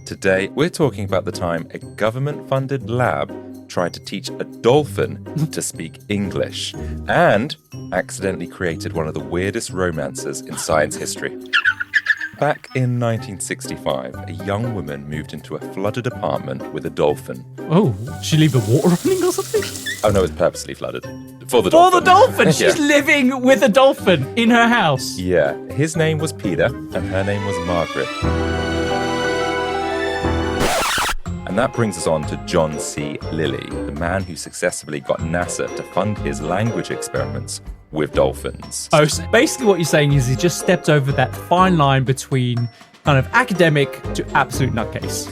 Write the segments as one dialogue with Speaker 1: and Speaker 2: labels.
Speaker 1: Today, we're talking about the time a government-funded lab tried to teach a dolphin to speak English and accidentally created one of the weirdest romances in science history. Back in 1965, a young woman moved into a flooded apartment with a dolphin.
Speaker 2: Oh, did she leave the water running or something?
Speaker 1: Oh no, it's purposely flooded. For the dolphin.
Speaker 2: For the dolphin!
Speaker 1: Yeah.
Speaker 2: She's living with a dolphin in her house.
Speaker 1: Yeah, his name was Peter and her name was Margaret. And that brings us on to John C. Lilly, the man who successfully got NASA to fund his language experiments with dolphins.
Speaker 2: Oh, so basically what you're saying is he just stepped over that fine line between kind of academic to absolute nutcase.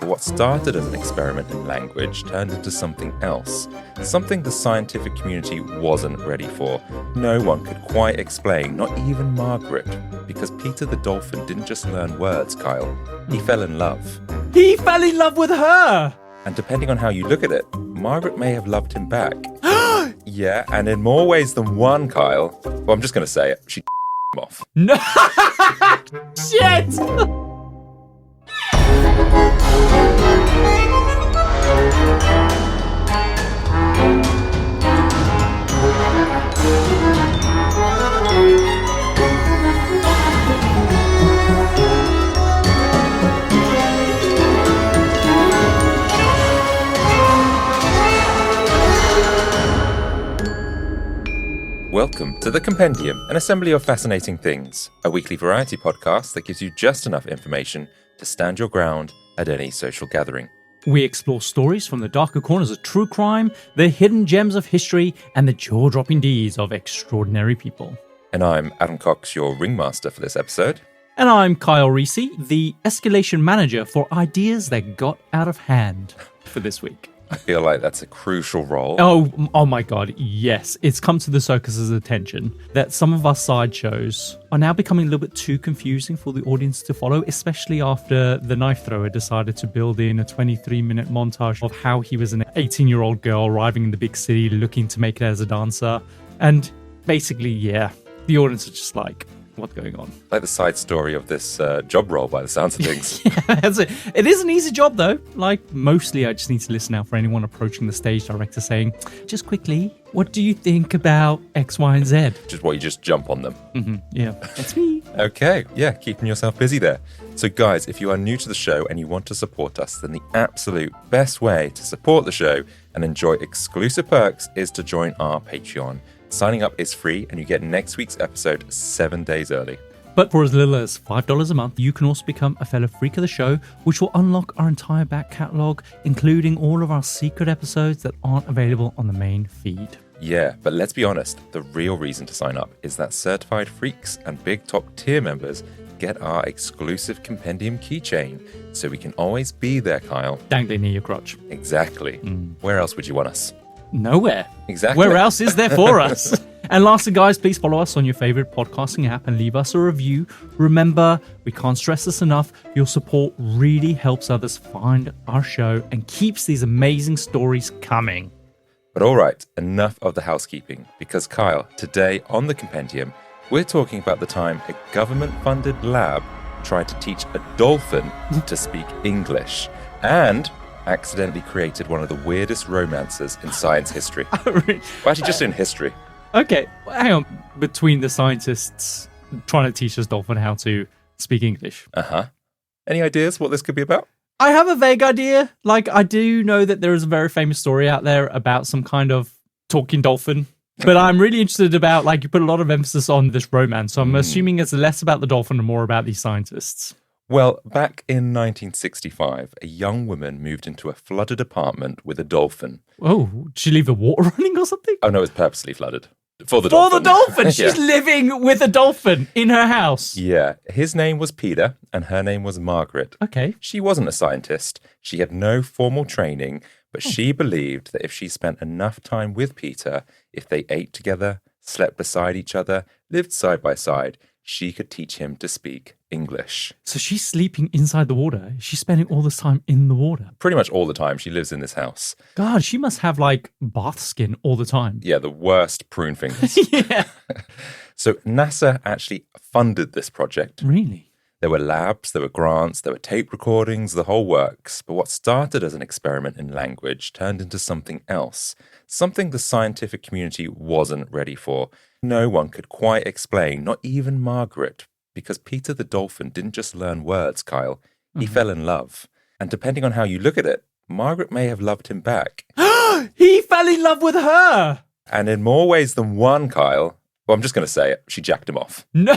Speaker 1: What started as an experiment in language turned into something else, something the scientific community wasn't ready for. No one could quite explain, not even Margaret, because Peter the dolphin didn't just learn words, Kyle. He fell in love.
Speaker 2: He fell in love with her!
Speaker 1: And depending on how you look at it, Margaret may have loved him back. Yeah, and in more ways than one, Kyle. Well, I'm just going to say it. She him off.
Speaker 2: No! Shit!
Speaker 1: Welcome to The Compendium, an assembly of fascinating things, a weekly variety podcast that gives you just enough information to stand your ground at any social gathering.
Speaker 2: We explore stories from the darker corners of true crime, the hidden gems of history, and the jaw-dropping deeds of extraordinary people.
Speaker 1: And I'm Adam Cox, your ringmaster for this episode.
Speaker 2: And I'm Kyle Risi, the escalation manager for ideas that got out of hand for this week.
Speaker 1: I feel like that's a crucial role.
Speaker 2: Oh my god, yes. It's come to the circus's attention that some of our sideshows are now becoming a little bit too confusing for the audience to follow, especially after the knife thrower decided to build in a 23-minute montage of how he was an 18-year-old girl arriving in the big city looking to make it as a dancer. And basically, yeah, the audience are just like, what's going on?
Speaker 1: Like the side story of this job role by the sounds of things.
Speaker 2: Yeah, that's it. It is an easy job though. Like mostly I just need to listen out for anyone approaching the stage director saying, just quickly, what do you think about X, Y, and Z?
Speaker 1: Just what you just jump on them.
Speaker 2: Mm-hmm. Yeah, that's me.
Speaker 1: Okay, yeah, keeping yourself busy there. So guys, if you are new to the show and you want to support us, then the absolute best way to support the show and enjoy exclusive perks is to join our Patreon. Signing up is free and you get next week's episode 7 days early.
Speaker 2: But for as little as $5 a month, you can also become a fellow freak of the show, which will unlock our entire back catalogue, including all of our secret episodes that aren't available on the main feed.
Speaker 1: Yeah, but let's be honest, the real reason to sign up is that certified freaks and big top tier members get our exclusive Compendium keychain, so we can always be there, Kyle.
Speaker 2: Dangling near your crotch.
Speaker 1: Exactly. Where else would you want us?
Speaker 2: Nowhere.
Speaker 1: Exactly.
Speaker 2: Where else is there for us? And lastly, guys, please follow us on your favorite podcasting app and leave us a review. Remember, we can't stress this enough. Your support really helps others find our show and keeps these amazing stories coming.
Speaker 1: But all right, enough of the housekeeping, because Kyle, today on the Compendium, we're talking about the time a government-funded lab tried to teach a dolphin to speak English and accidentally created one of the weirdest romances in science history. Well, actually, just in history.
Speaker 2: Okay, hang on. Between the scientists trying to teach this dolphin how to speak English.
Speaker 1: Uh-huh. Any ideas what this could be about?
Speaker 2: I have a vague idea. Like, I do know that there is a very famous story out there about some kind of talking dolphin. But I'm really interested about, like, you put a lot of emphasis on this romance. So I'm assuming it's less about the dolphin and more about these scientists.
Speaker 1: Well, back in 1965, a young woman moved into a flooded apartment with a dolphin.
Speaker 2: Oh, did she leave the water running or something?
Speaker 1: Oh, no, it's purposely flooded. For the
Speaker 2: For the dolphin!
Speaker 1: Yeah.
Speaker 2: She's living with a dolphin in her house.
Speaker 1: Yeah, his name was Peter and her name was Margaret.
Speaker 2: Okay.
Speaker 1: She wasn't a scientist. She had no formal training, but she believed that if she spent enough time with Peter, if they ate together, slept beside each other, lived side by side, she could teach him to speak English.
Speaker 2: So she's sleeping inside the water. She's spending all this time in the water.
Speaker 1: Pretty much all the time. She lives in this house.
Speaker 2: God, she must have like bath skin all the time.
Speaker 1: Yeah, the worst prune fingers.
Speaker 2: Yeah.
Speaker 1: So NASA actually funded this project.
Speaker 2: Really?
Speaker 1: There were labs, there were grants, there were tape recordings, the whole works. But what started as an experiment in language turned into something else, something the scientific community wasn't ready for. No one could quite explain, not even Margaret, because Peter the dolphin didn't just learn words, Kyle. He fell in love. And depending on how you look at it, Margaret may have loved him back.
Speaker 2: He fell in love with her!
Speaker 1: And in more ways than one, Kyle. Well, I'm just going to say it. She jacked him off.
Speaker 2: No!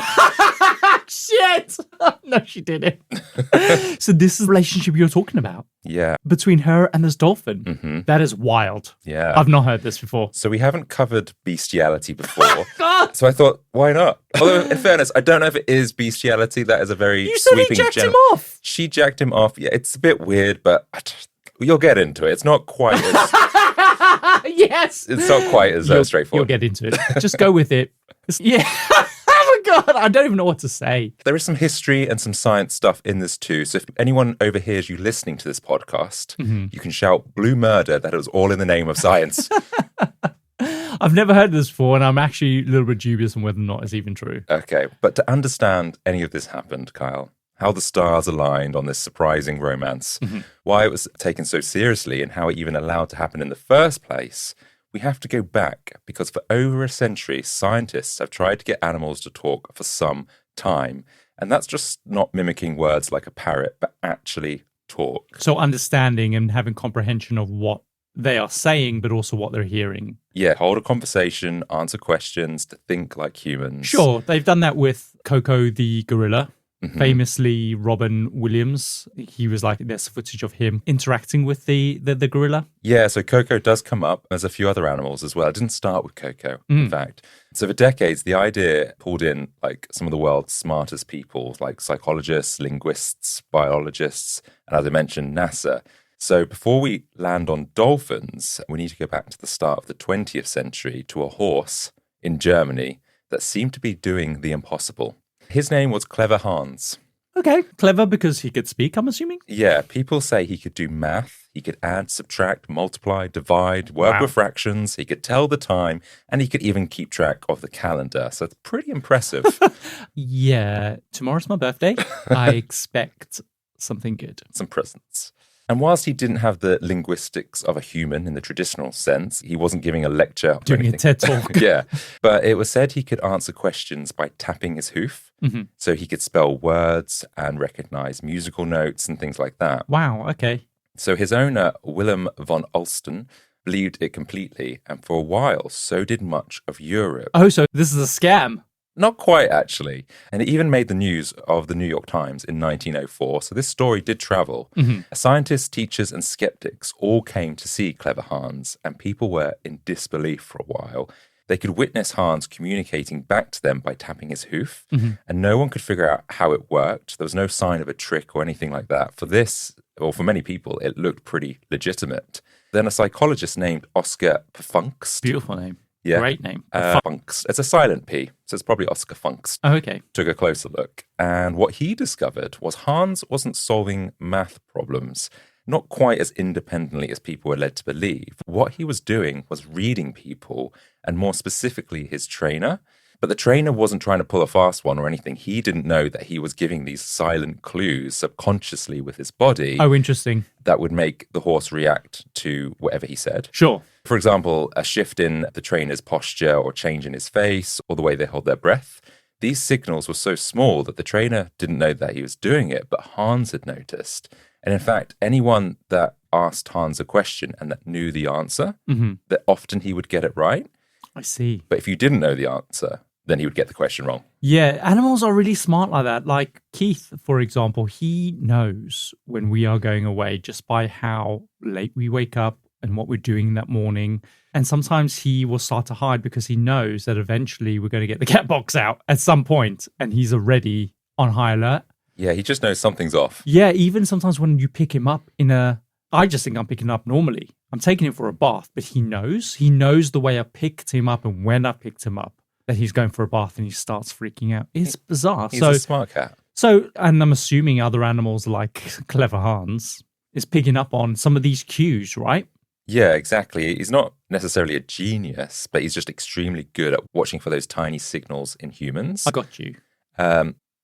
Speaker 2: Shit! No, she didn't. So this is the relationship you're talking about?
Speaker 1: Yeah.
Speaker 2: Between her and this dolphin?
Speaker 1: Mm-hmm.
Speaker 2: That is wild.
Speaker 1: Yeah.
Speaker 2: I've not heard this before.
Speaker 1: So we haven't covered bestiality before.
Speaker 2: God!
Speaker 1: So I thought, why not? Although, in fairness, I don't know if it is bestiality. That is a very
Speaker 2: You said
Speaker 1: sweeping
Speaker 2: he jacked him off!
Speaker 1: She jacked him off. Yeah, it's a bit weird, but you'll get into it. It's not quite as...
Speaker 2: Yes!
Speaker 1: It's not quite as straightforward.
Speaker 2: You'll get into it. Just go with it. Yeah. Oh my God, I don't even know what to say.
Speaker 1: There is some history and some science stuff in this too. So if anyone overhears you listening to this podcast, you can shout blue murder that it was all in the name of science.
Speaker 2: I've never heard this before, and I'm actually a little bit dubious on whether or not it's even true.
Speaker 1: Okay, but to understand any of this happened, Kyle, how the stars aligned on this surprising romance, why it was taken so seriously, and how it even allowed to happen in the first place, we have to go back, because for over a century, scientists have tried to get animals to talk for some time. And that's just not mimicking words like a parrot, but actually talk.
Speaker 2: So understanding and having comprehension of what they are saying, but also what they're hearing.
Speaker 1: Yeah, hold a conversation, answer questions, to think like humans.
Speaker 2: Sure, they've done that with Coco the gorilla. Famously, Robin Williams, he was like, there's footage of him interacting with the gorilla.
Speaker 1: Yeah, so Coco does come up. There's a few other animals as well. It didn't start with Coco, in fact. So for decades, the idea pulled in like some of the world's smartest people, like psychologists, linguists, biologists, and as I mentioned, NASA. So before we land on dolphins, we need to go back to the start of the 20th century to a horse in Germany that seemed to be doing the impossible. His name was Clever Hans.
Speaker 2: Okay, clever because he could speak, I'm assuming?
Speaker 1: Yeah, people say he could do math, he could add, subtract, multiply, divide, work with fractions, he could tell the time, and he could even keep track of the calendar. So it's pretty impressive.
Speaker 2: Yeah, tomorrow's my birthday. I expect something good.
Speaker 1: Some presents. And whilst he didn't have the linguistics of a human in the traditional sense, he wasn't giving a lecture or
Speaker 2: Doing
Speaker 1: anything.
Speaker 2: a TED talk.
Speaker 1: Yeah, but it was said he could answer questions by tapping his hoof. So he could spell words and recognize musical notes and things like that.
Speaker 2: Wow, okay.
Speaker 1: So his owner, Willem von Alsten, believed it completely. And for a while, so did much of Europe.
Speaker 2: Oh, so this is a scam.
Speaker 1: Not quite, actually. And it even made the news of the New York Times in 1904. So this story did travel. Scientists, teachers, and skeptics all came to see Clever Hans, and people were in disbelief for a while. They could witness Hans communicating back to them by tapping his hoof, and no one could figure out how it worked. There was no sign of a trick or anything like that. For this, or for many people, it looked pretty legitimate. Then a psychologist named Oscar Pfungst.
Speaker 2: Beautiful name.
Speaker 1: Yeah.
Speaker 2: Great name.
Speaker 1: Pfungst. It's a silent P, so it's probably Oscar Pfungst.
Speaker 2: Oh, okay.
Speaker 1: Took a closer look. And what he discovered was Hans wasn't solving math problems, not quite as independently as people were led to believe. What he was doing was reading people, and more specifically his trainer. But the trainer wasn't trying to pull a fast one or anything. He didn't know that he was giving these silent clues subconsciously with his body.
Speaker 2: Oh, interesting.
Speaker 1: That would make the horse react to whatever he said.
Speaker 2: Sure.
Speaker 1: For example, a shift in the trainer's posture or change in his face or the way they hold their breath. These signals were so small that the trainer didn't know that he was doing it, but Hans had noticed. And in fact, anyone that asked Hans a question and that knew the answer, that often he would get it right.
Speaker 2: I see.
Speaker 1: But if you didn't know the answer, then he would get the question wrong.
Speaker 2: Yeah, animals are really smart like that. Like Keith, for example, he knows when we are going away just by how late we wake up and what we're doing that morning. And sometimes he will start to hide because he knows that eventually we're going to get the cat box out at some point, and he's already on high alert.
Speaker 1: Yeah, he just knows something's off.
Speaker 2: Yeah, even sometimes when you pick him up I just think I'm picking him up normally. I'm taking him for a bath, but he knows the way I picked him up and when I picked him up that he's going for a bath, and he starts freaking out. It's bizarre.
Speaker 1: He's a smart cat.
Speaker 2: So, and I'm assuming other animals like Clever Hans is picking up on some of these cues, right?
Speaker 1: Yeah, exactly. He's not necessarily a genius, but he's just extremely good at watching for those tiny signals in humans.
Speaker 2: I got you.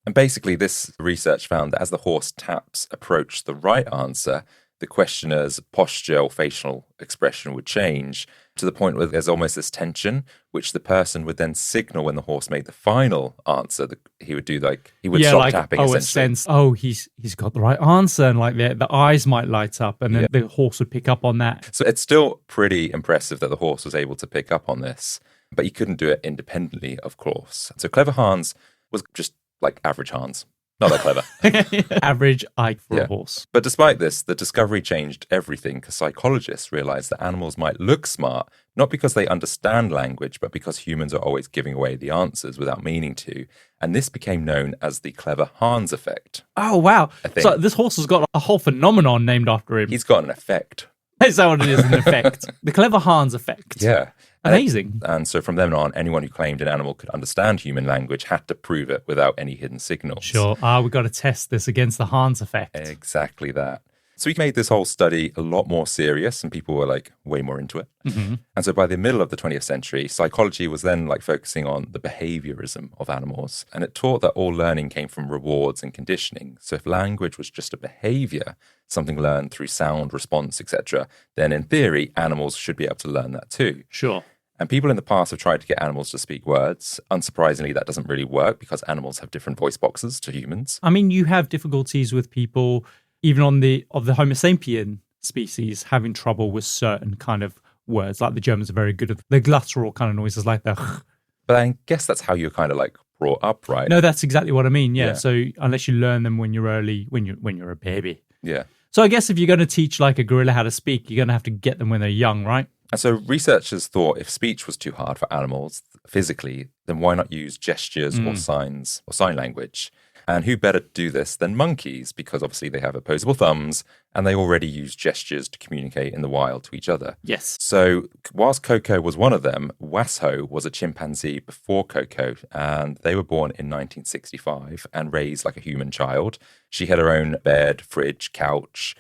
Speaker 1: And basically, this research found that as the horse taps approached the right answer, the questioner's posture or facial expression would change to the point where there's almost this tension, which the person would then signal when the horse made the final answer. He would do he would stop
Speaker 2: like,
Speaker 1: tapping.
Speaker 2: Oh,
Speaker 1: essentially.
Speaker 2: a sense. He's got the right answer, and like the eyes might light up, and then the horse would pick up on that.
Speaker 1: So it's still pretty impressive that the horse was able to pick up on this, but he couldn't do it independently, of course. So clever Hans was just like average Hans. Not that clever.
Speaker 2: Average eye for a horse.
Speaker 1: But despite this, the discovery changed everything because psychologists realized that animals might look smart, not because they understand language, but because humans are always giving away the answers without meaning to. And this became known as the clever Hans effect.
Speaker 2: Oh, wow. So this horse has got a whole phenomenon named after him.
Speaker 1: He's got an effect.
Speaker 2: Is that what it is, an effect? The clever Hans effect.
Speaker 1: Yeah.
Speaker 2: Amazing.
Speaker 1: And so from then on, anyone who claimed an animal could understand human language had to prove it without any hidden signals.
Speaker 2: Sure. We've got to test this against the Hans effect.
Speaker 1: Exactly that. So he made this whole study a lot more serious and people were like way more into it.
Speaker 2: Mm-hmm.
Speaker 1: And so by the middle of the 20th century, psychology was then like focusing on the behaviorism of animals. And it taught that all learning came from rewards and conditioning. So if language was just a behavior, something learned through sound, response, etc., then in theory, animals should be able to learn that too.
Speaker 2: Sure.
Speaker 1: And people in the past have tried to get animals to speak words. Unsurprisingly, that doesn't really work because animals have different voice boxes to humans.
Speaker 2: I mean, you have difficulties with people, even of the Homo sapien species, having trouble with certain kind of words. Like the Germans are very good at the guttural kind of noises like the
Speaker 1: But I guess that's how you're kind of like brought up, right?
Speaker 2: No, that's exactly what I mean. Yeah. So unless you learn them when you're a baby.
Speaker 1: Yeah.
Speaker 2: So I guess if you're going to teach like a gorilla how to speak, you're going to have to get them when they're young, right?
Speaker 1: And so researchers thought if speech was too hard for animals physically, then why not use gestures or signs or sign language? And who better to do this than monkeys? Because obviously they have opposable thumbs and they already use gestures to communicate in the wild to each other.
Speaker 2: Yes.
Speaker 1: So whilst Coco was one of them, Washo was a chimpanzee before Coco, and they were born in 1965 and raised like a human child. She had her own bed, fridge, couch.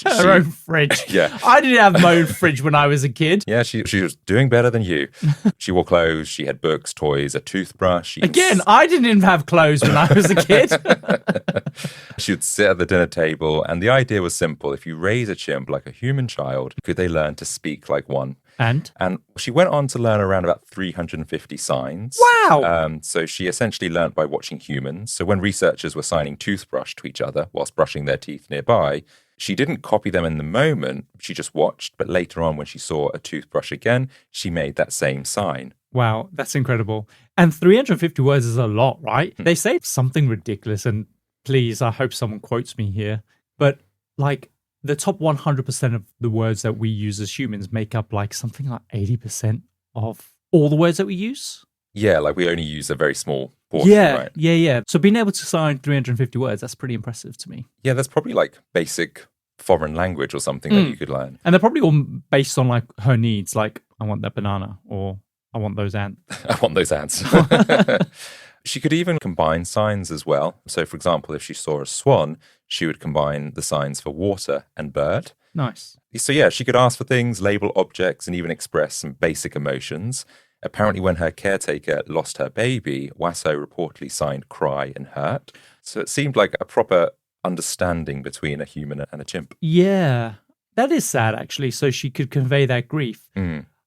Speaker 2: Her own fridge.
Speaker 1: Yeah.
Speaker 2: I didn't have my own fridge when I was a kid.
Speaker 1: Yeah, she was doing better than you. She wore clothes, she had books, toys, a toothbrush.
Speaker 2: Again, I didn't even have clothes when I was a kid.
Speaker 1: She would sit at the dinner table, and the idea was simple. If you raise a chimp like a human child, could they learn to speak like one? And she went on to learn around about 350 signs.
Speaker 2: Wow!
Speaker 1: So she essentially learned by watching humans. So when researchers were signing toothbrush to each other whilst brushing their teeth nearby, she didn't copy them in the moment. She just watched. But later on, when she saw a toothbrush again, she made that same sign.
Speaker 2: Wow, that's incredible. And 350 words is a lot, right? They say something ridiculous, and please, I hope someone quotes me here, but like the top 100% of the words that we use as humans make up like something like 80% of all the words that we use.
Speaker 1: Yeah, like we only use a very small portion, right?
Speaker 2: Yeah. So being able to sign 350 words, that's pretty impressive to me.
Speaker 1: Yeah, that's probably like basic foreign language or something that you could learn.
Speaker 2: And they're probably all based on like her needs, like I want that banana or I want those ants.
Speaker 1: I want those ants. She could even combine signs as well. So, for example, if she saw a swan, she would combine the signs for water and bird.
Speaker 2: Nice.
Speaker 1: So, yeah, she could ask for things, label objects, and even express some basic emotions. Apparently, when her caretaker lost her baby, Washo reportedly signed cry and hurt. So it seemed like a proper understanding between a human and a chimp.
Speaker 2: Yeah, that is sad, actually. So she could convey that grief.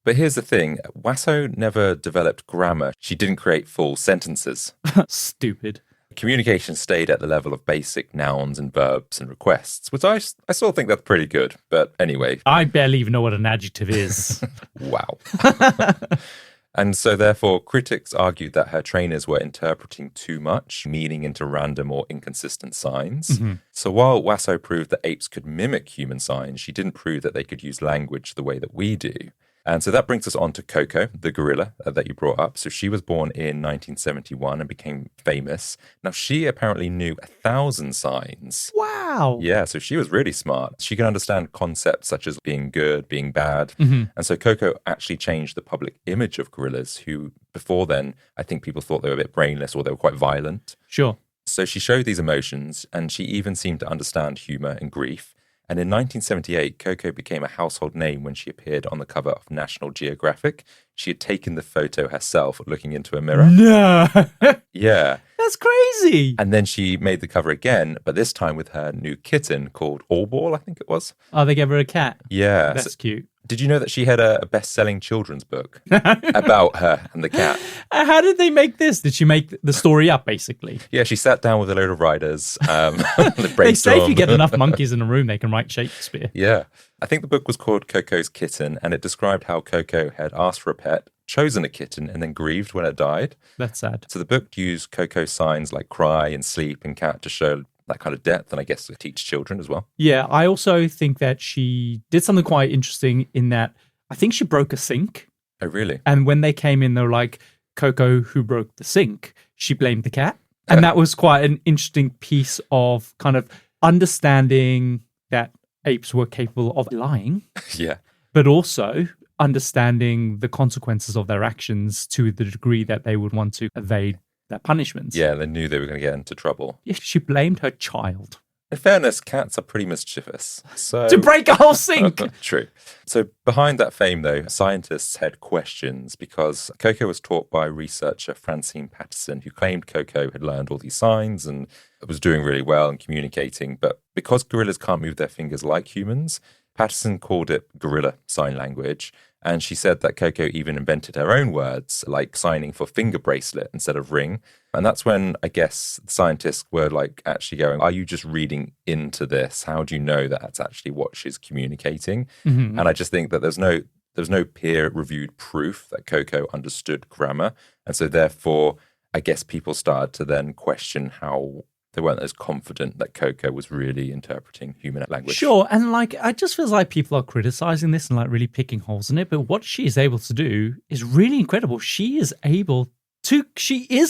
Speaker 1: But here's the thing, Washo never developed grammar. She didn't create full sentences.
Speaker 2: Stupid.
Speaker 1: Communication stayed at the level of basic nouns and verbs and requests, which I still think that's pretty good. But anyway.
Speaker 2: I barely even know what an adjective is.
Speaker 1: Wow. And so therefore, critics argued that her trainers were interpreting too much meaning into random or inconsistent signs. So while Washo proved that apes could mimic human signs, she didn't prove that they could use language the way that we do. And so that brings us on to Coco, the gorilla that you brought up. So she was born in 1971 and became famous. Now, she apparently knew 1,000 signs.
Speaker 2: Wow.
Speaker 1: Yeah, so she was really smart. She can understand concepts such as being good, being bad. And so Coco actually changed the public image of gorillas, who before then, I think people thought they were a bit brainless or they were quite violent.
Speaker 2: Sure.
Speaker 1: So she showed these emotions, and she even seemed to understand humor and grief. And in 1978, Coco became a household name when she appeared on the cover of National Geographic. She had taken the photo herself looking into a mirror.
Speaker 2: No.
Speaker 1: Yeah.
Speaker 2: That's crazy.
Speaker 1: And then she made the cover again, but this time with her new kitten called Allball, I think it was.
Speaker 2: Oh, they gave her a cat.
Speaker 1: Yeah.
Speaker 2: That's cute.
Speaker 1: Did you know that she had a best-selling children's book about her and the cat?
Speaker 2: How did they make this? Did she make the story up, basically?
Speaker 1: Yeah, she sat down with a load of writers.
Speaker 2: They say if you get enough monkeys in a room, they can write Shakespeare.
Speaker 1: Yeah. I think the book was called Coco's Kitten, and it described how Coco had asked for a pet, chosen a kitten, and then grieved when it died.
Speaker 2: That's sad.
Speaker 1: So the book used Coco's signs like cry and sleep and cat to show that kind of depth, and I guess to teach children as well.
Speaker 2: Yeah, I also think that she did something quite interesting in that I think she broke a sink.
Speaker 1: Oh, really?
Speaker 2: And when they came in, they were like, Coco, who broke the sink? She blamed the cat. And that was quite an interesting piece of kind of understanding that apes were capable of lying.
Speaker 1: Yeah.
Speaker 2: But also understanding the consequences of their actions to the degree that they would want to evade their punishments.
Speaker 1: Yeah, they knew they were going to get into trouble.
Speaker 2: Yeah, she blamed her child.
Speaker 1: In fairness, cats are pretty mischievous. So
Speaker 2: To break a whole sink!
Speaker 1: True. So behind that fame, though, scientists had questions because Coco was taught by researcher Francine Patterson, who claimed Coco had learned all these signs and was doing really well in communicating. But because gorillas can't move their fingers like humans, Patterson called it gorilla sign language. And she said that Coco even invented her own words, like signing for finger bracelet instead of ring. And that's when I guess scientists were like actually going, are you just reading into this? How do you know that that's actually what she's communicating? Mm-hmm. And I just think that there's no peer-reviewed proof that Coco understood grammar. And so therefore, I guess people started to then question how they weren't as confident that Coco was really interpreting human language.
Speaker 2: Sure, and like I just feels like people are criticizing this and like really picking holes in it, but what she is able to do is really incredible. She is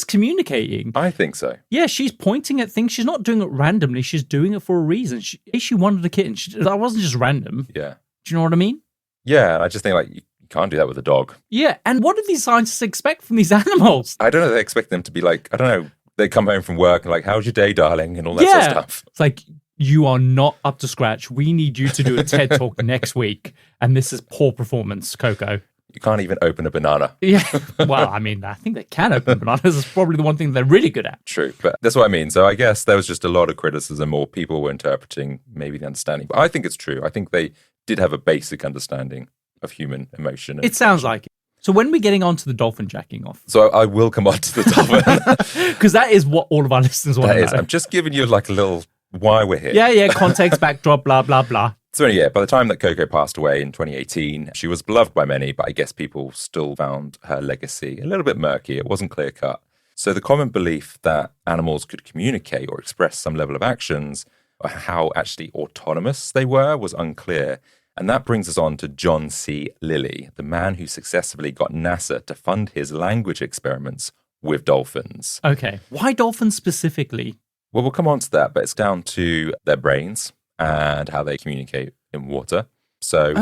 Speaker 2: communicating.
Speaker 1: I think so.
Speaker 2: Yeah, she's pointing at things. She's not doing it randomly. She's doing it for a reason. She wanted a kitten. That wasn't just random.
Speaker 1: Yeah.
Speaker 2: Do you know what I mean?
Speaker 1: Yeah, I just think like you can't do that with a dog.
Speaker 2: Yeah, and what do these scientists expect from these animals?
Speaker 1: I don't know. They expect them to be like, I don't know. They come home from work and like, how's your day, darling? And all that sort of stuff.
Speaker 2: It's like, you are not up to scratch. We need you to do a TED Talk next week. And this is poor performance, Coco.
Speaker 1: You can't even open a banana.
Speaker 2: Yeah. Well, I mean, I think they can open bananas. It's probably the one thing they're really good at.
Speaker 1: True. But that's what I mean. So I guess there was just a lot of criticism or people were interpreting maybe the understanding. But I think it's true. I think they did have a basic understanding of human emotion.
Speaker 2: It sounds like it. So when we're getting on to the dolphin jacking off?
Speaker 1: So I will come on to the dolphin.
Speaker 2: Because that is what all of our listeners want to know.
Speaker 1: I'm just giving you like a little why we're here.
Speaker 2: Yeah, context, backdrop, blah, blah, blah.
Speaker 1: So yeah, by the time that Coco passed away in 2018, she was beloved by many, but I guess people still found her legacy a little bit murky. It wasn't clear cut. So the common belief that animals could communicate or express some level of actions, or how actually autonomous they were, was unclear. And that brings us on to John C. Lilly, the man who successfully got NASA to fund his language experiments with dolphins.
Speaker 2: Okay. Why dolphins specifically?
Speaker 1: Well, we'll come on to that, but it's down to their brains and how they communicate in water. So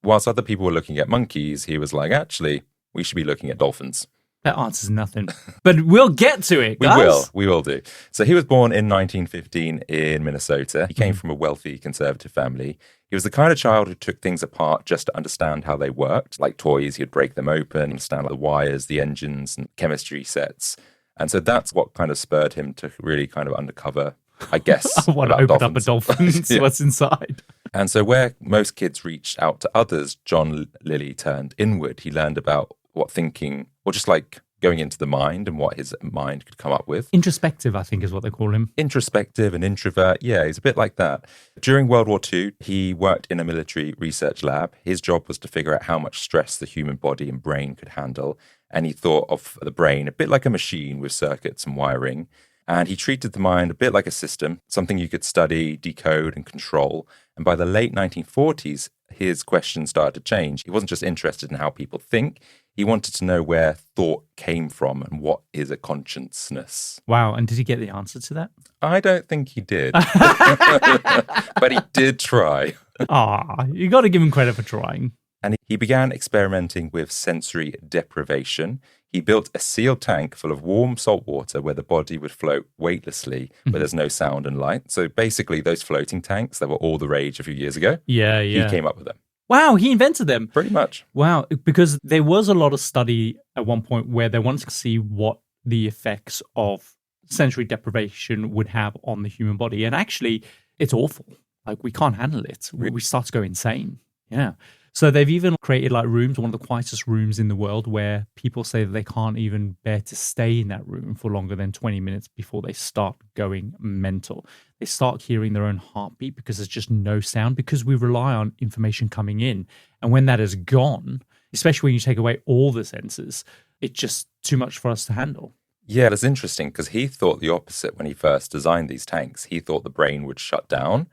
Speaker 1: whilst other people were looking at monkeys, he was like, actually, we should be looking at dolphins.
Speaker 2: That answers nothing. But we'll get to it, guys.
Speaker 1: We will do. So he was born in 1915 in Minnesota. He came from a wealthy conservative family. He was the kind of child who took things apart just to understand how they worked. Like toys, he'd break them open, understand like the wires, the engines, and chemistry sets. And so that's what kind of spurred him to really kind of uncover, I guess,
Speaker 2: I want to open up a dolphin and see what's inside.
Speaker 1: And so where most kids reached out to others, John Lilly turned inward. He learned about what thinking, or just like going into the mind and what his mind could come up with.
Speaker 2: Introspective, I think is what they call him.
Speaker 1: Introspective and introvert. Yeah, he's a bit like that. During World War II, he worked in a military research lab. His job was to figure out how much stress the human body and brain could handle. And he thought of the brain a bit like a machine with circuits and wiring. And he treated the mind a bit like a system, something you could study, decode, and control. And by the late 1940s, his questions started to change. He wasn't just interested in how people think. He wanted to know where thought came from and what is a consciousness.
Speaker 2: Wow. And did he get the answer to that?
Speaker 1: I don't think he did. But he did try.
Speaker 2: You got to give him credit for trying.
Speaker 1: And he began experimenting with sensory deprivation. he built a sealed tank full of warm salt water where the body would float weightlessly, where there's no sound and light. So basically, those floating tanks that were all the rage a few years ago,
Speaker 2: Yeah.
Speaker 1: he came up with them.
Speaker 2: Wow, he invented them.
Speaker 1: Pretty much.
Speaker 2: Wow, because there was a lot of study at one point where they wanted to see what the effects of sensory deprivation would have on the human body. And actually, it's awful. Like, we can't handle it. We start to go insane. Yeah. So they've even created like rooms, one of the quietest rooms in the world, where people say that they can't even bear to stay in that room for longer than 20 minutes before they start going mental. They start hearing their own heartbeat because there's just no sound, because we rely on information coming in. And when that is gone, especially when you take away all the senses, it's just too much for us to handle.
Speaker 1: Yeah, that's interesting because he thought the opposite when he first designed these tanks. He thought the brain would shut down.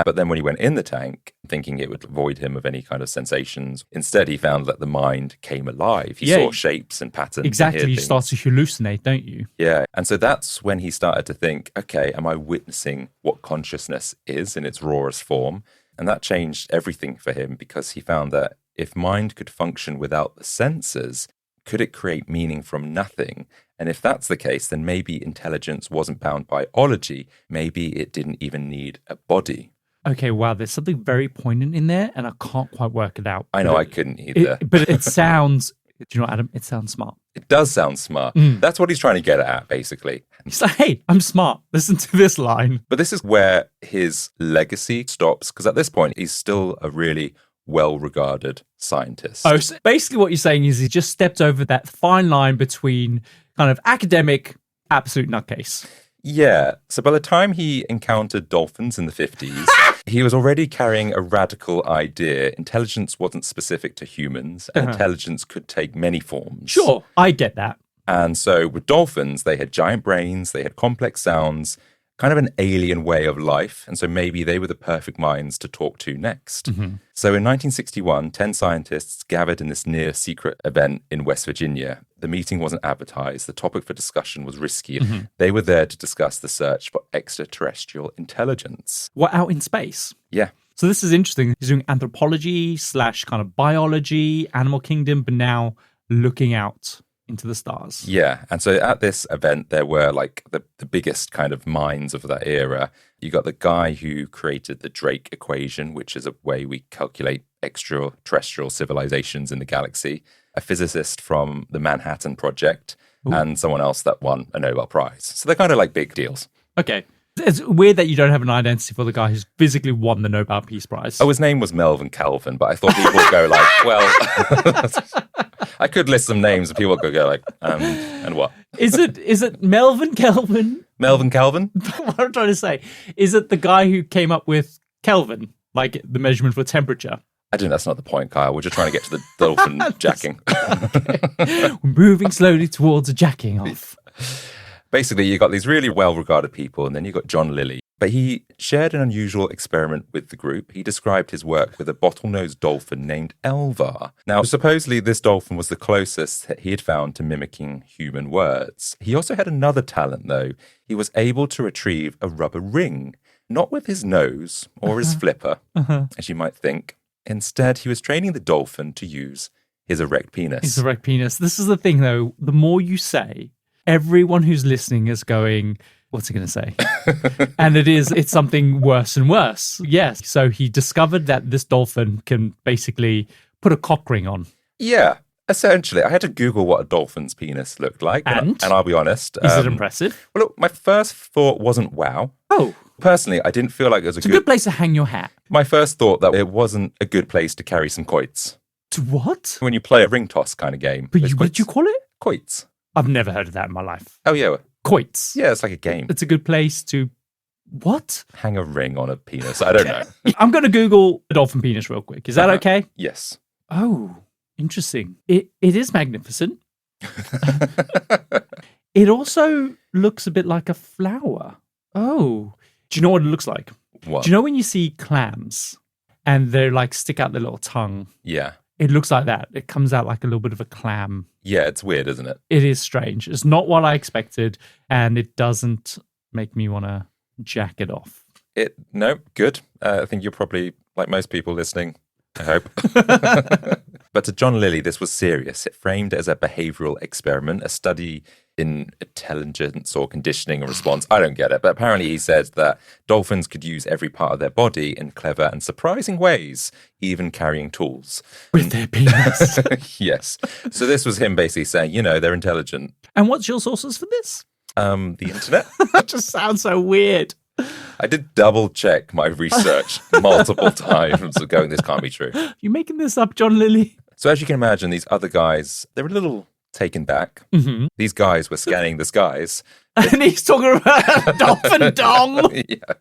Speaker 1: But then when he went in the tank, thinking it would void him of any kind of sensations, instead he found that the mind came alive. He saw shapes and patterns.
Speaker 2: Exactly. You start to hallucinate, don't you?
Speaker 1: Yeah. And so that's when he started to think, okay, am I witnessing what consciousness is in its rawest form? And that changed everything for him because he found that if mind could function without the senses, could it create meaning from nothing? And if that's the case, then maybe intelligence wasn't bound by biology. Maybe it didn't even need a body.
Speaker 2: Okay, wow, there's something very poignant in there, and I can't quite work it out.
Speaker 1: I know, I couldn't either.
Speaker 2: But it sounds, do you know what, Adam? It sounds smart.
Speaker 1: It does sound smart. That's what he's trying to get at, basically.
Speaker 2: He's like, hey, I'm smart. Listen to this line.
Speaker 1: But this is where his legacy stops, because at this point, he's still a really well-regarded scientist.
Speaker 2: Oh, so basically what you're saying is he just stepped over that fine line between kind of academic, absolute nutcase.
Speaker 1: Yeah. So by the time he encountered dolphins in the 50s, he was already carrying a radical idea. Intelligence wasn't specific to humans, and intelligence could take many forms.
Speaker 2: Sure, I get that. And
Speaker 1: so with dolphins, they had giant brains, they had complex sounds, kind of an alien way of life. And so maybe they were the perfect minds to talk to next. So in 1961, 10 scientists gathered in this near secret event in West Virginia. The meeting wasn't advertised. The topic for discussion was risky. They were there to discuss the search for extraterrestrial intelligence.
Speaker 2: What, out in space?
Speaker 1: Yeah.
Speaker 2: So this is interesting. He's doing anthropology / kind of biology, animal kingdom, but now looking out into the stars.
Speaker 1: Yeah. And so at this event, there were like the biggest kind of minds of that era. You got the guy who created the Drake equation, which is a way we calculate extraterrestrial civilizations in the galaxy, a physicist from the Manhattan Project, and someone else that won a Nobel Prize. So they're kind of like big deals.
Speaker 2: Okay. It's weird that you don't have an identity for the guy who's physically won the Nobel Peace Prize.
Speaker 1: Oh, his name was Melvin Kelvin, but I thought people would go like, well, I could list some names and people could go like, and what?
Speaker 2: Is it Melvin Kelvin?
Speaker 1: Melvin Kelvin?
Speaker 2: What I'm trying to say, is it the guy who came up with Kelvin, like the measurement for temperature?
Speaker 1: I think that's not the point, Kyle. We're just trying to get to the dolphin jacking.
Speaker 2: Okay. We're moving slowly towards a jacking off.
Speaker 1: Basically, you got these really well-regarded people, and then you got John Lilly. But he shared an unusual experiment with the group. He described his work with a bottlenose dolphin named Elvar. Now, supposedly this dolphin was the closest that he had found to mimicking human words. He also had another talent, though. He was able to retrieve a rubber ring, not with his nose or his flipper, as you might think. Instead, he was training the dolphin to use his erect penis.
Speaker 2: His erect penis. This is the thing, though. The more you say, everyone who's listening is going, what's he going to say? And it's something worse and worse. Yes. So he discovered that this dolphin can basically put a cock ring on.
Speaker 1: Yeah, essentially. I had to Google what a dolphin's penis looked like. And I'll be honest.
Speaker 2: Is it impressive?
Speaker 1: Well, look, my first thought wasn't wow.
Speaker 2: Oh.
Speaker 1: Personally, I didn't feel like it was
Speaker 2: It's a good place to hang your hat.
Speaker 1: My first thought that it wasn't a good place to carry some quoits.
Speaker 2: To what?
Speaker 1: When you play a ring toss kind of game.
Speaker 2: But what did you call it?
Speaker 1: Quoits.
Speaker 2: I've never heard of that in my life.
Speaker 1: Oh, yeah.
Speaker 2: Quoits.
Speaker 1: Yeah, it's like a game.
Speaker 2: It's a good place to... What?
Speaker 1: Hang a ring on a penis. I don't know.
Speaker 2: I'm going to Google a dolphin penis real quick. Is that okay?
Speaker 1: Yes.
Speaker 2: Oh, interesting. It is magnificent. It also looks a bit like a flower. Oh. Do you know what it looks like?
Speaker 1: What?
Speaker 2: Do you know when you see clams and they're like stick out their little tongue?
Speaker 1: Yeah.
Speaker 2: It looks like that. It comes out like a little bit of a clam.
Speaker 1: Yeah, it's weird, isn't it?
Speaker 2: It is strange. It's not what I expected, and it doesn't make me want to jack it off.
Speaker 1: No, good. I think you're probably, like most people listening, I hope. But to John Lilly, this was serious. It framed it as a behavioral experiment, a study in intelligence or conditioning and response. I don't get it. But apparently he said that dolphins could use every part of their body in clever and surprising ways, even carrying tools.
Speaker 2: With their penis.
Speaker 1: Yes. So this was him basically saying, they're intelligent.
Speaker 2: And what's your sources for this?
Speaker 1: The internet.
Speaker 2: That just sounds so weird.
Speaker 1: I did double check my research multiple times going, this can't be true.
Speaker 2: You making this up, John Lilly?
Speaker 1: So as you can imagine, these other guys, they were a little taken back.
Speaker 2: Mm-hmm.
Speaker 1: These guys were scanning the skies.
Speaker 2: And he's talking about a dolphin dong.
Speaker 1: Yeah.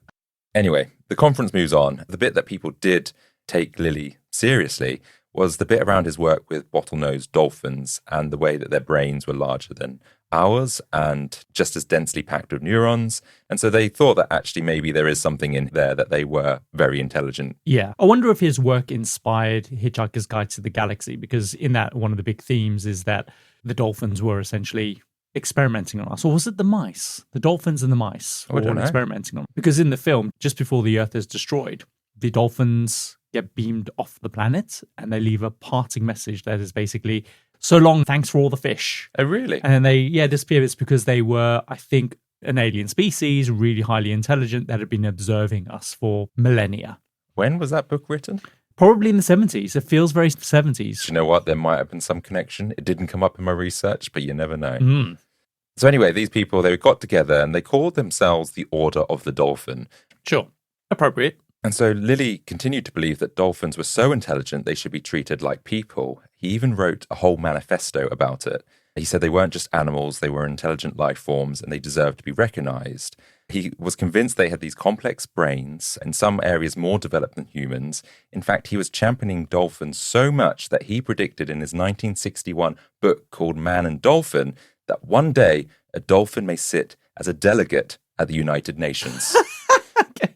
Speaker 1: Anyway, the conference moves on. The bit that people did take Lilly seriously was the bit around his work with bottlenose dolphins and the way that their brains were larger than ours and just as densely packed with neurons. And so they thought that actually maybe there is something in there that they were very intelligent.
Speaker 2: Yeah. I wonder if his work inspired Hitchhiker's Guide to the Galaxy, because in that, one of the big themes is that the dolphins were essentially experimenting on us. Or was it the mice? The dolphins and the mice were experimenting on us. Because in the film, just before the Earth is destroyed, the dolphins get beamed off the planet and they leave a parting message that is basically, so long, thanks for all the fish.
Speaker 1: Oh, really?
Speaker 2: And then they, disappear. It's because they were, I think, an alien species, really highly intelligent, that had been observing us for millennia.
Speaker 1: When was that book written?
Speaker 2: Probably in the 70s. It feels very 70s.
Speaker 1: Do you know what? There might have been some connection. It didn't come up in my research, but you never know. So anyway, these people, they got together and they called themselves the Order of the Dolphin.
Speaker 2: Sure. Appropriate.
Speaker 1: And so Lilly continued to believe that dolphins were so intelligent they should be treated like people. He even wrote a whole manifesto about it. He said they weren't just animals, they were intelligent life forms and they deserved to be recognized. He was convinced they had these complex brains, in some areas more developed than humans. In fact, he was championing dolphins so much that he predicted in his 1961 book called Man and Dolphin that one day a dolphin may sit as a delegate at the United Nations.
Speaker 2: Okay.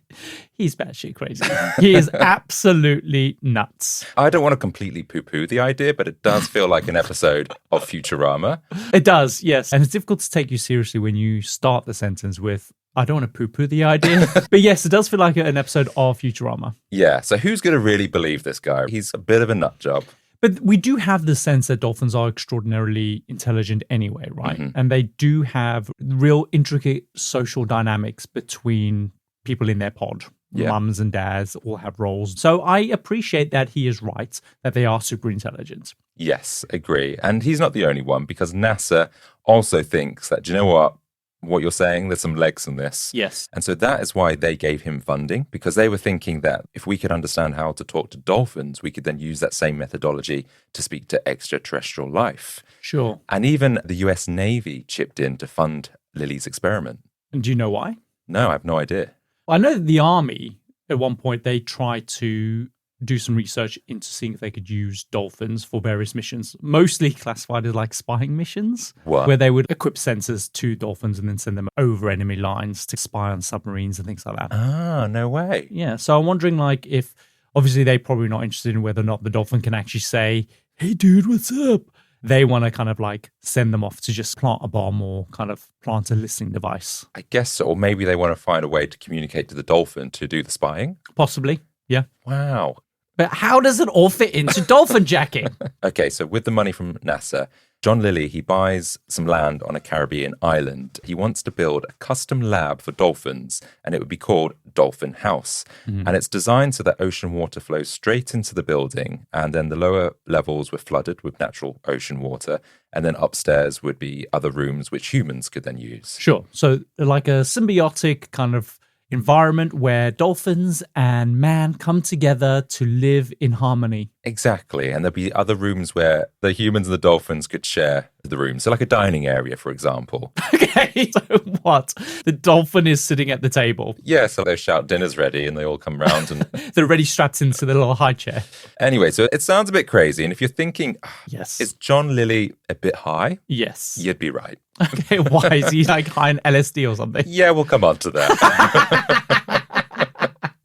Speaker 2: He's batshit crazy. He is absolutely nuts.
Speaker 1: I don't want to completely poo-poo the idea, but it does feel like an episode of Futurama.
Speaker 2: It does, yes. And it's difficult to take you seriously when you start the sentence with, I don't want to poo-poo the idea. But yes, it does feel like an episode of Futurama.
Speaker 1: Yeah, so who's going to really believe this guy? He's a bit of a nut job.
Speaker 2: But we do have the sense that dolphins are extraordinarily intelligent anyway, right? Mm-hmm. And they do have real intricate social dynamics between people in their pod. Yeah. Mums and dads all have roles. So I appreciate that he is right, that they are super intelligent.
Speaker 1: Yes, agree. And he's not the only one, because NASA also thinks that, do you know what you're saying? There's some legs in this.
Speaker 2: Yes.
Speaker 1: And so that is why they gave him funding, because they were thinking that if we could understand how to talk to dolphins, we could then use that same methodology to speak to extraterrestrial life.
Speaker 2: Sure.
Speaker 1: And even the US Navy chipped in to fund Lilly's experiment.
Speaker 2: And do you know why?
Speaker 1: No, I have no idea.
Speaker 2: I know that the Army, at one point, they tried to do some research into seeing if they could use dolphins for various missions, mostly classified as like spying missions, where they would equip sensors to dolphins and then send them over enemy lines to spy on submarines and things like that.
Speaker 1: Ah, no way.
Speaker 2: Yeah, so I'm wondering like if, obviously they're probably not interested in whether or not the dolphin can actually say, hey dude, what's up? They want to kind of like send them off to just plant a bomb or kind of plant a listening device.
Speaker 1: I guess so. Or maybe they want to find a way to communicate to the dolphin to do the spying.
Speaker 2: Possibly, yeah.
Speaker 1: Wow.
Speaker 2: But how does it all fit into dolphin jacking?
Speaker 1: Okay, so with the money from NASA, John Lilly, he buys some land on a Caribbean island. He wants to build a custom lab for dolphins, and it would be called Dolphin House. Mm-hmm. And it's designed so that ocean water flows straight into the building, and then the lower levels were flooded with natural ocean water, and then upstairs would be other rooms which humans could then use.
Speaker 2: Sure. So like a symbiotic kind of environment where dolphins and man come together to live in harmony.
Speaker 1: Exactly. And there'll be other rooms where the humans and the dolphins could share the room. So like a dining area, for example.
Speaker 2: Okay, so what? The dolphin is sitting at the table.
Speaker 1: Yeah, so they shout, dinner's ready, and they all come round and...
Speaker 2: They're already strapped into the little high chair.
Speaker 1: Anyway, so it sounds a bit crazy. And if you're thinking,
Speaker 2: yes,
Speaker 1: is John Lilly a bit high?
Speaker 2: Yes.
Speaker 1: You'd be right.
Speaker 2: Okay, why? Is he like high in LSD or something?
Speaker 1: Yeah, we'll come on to that.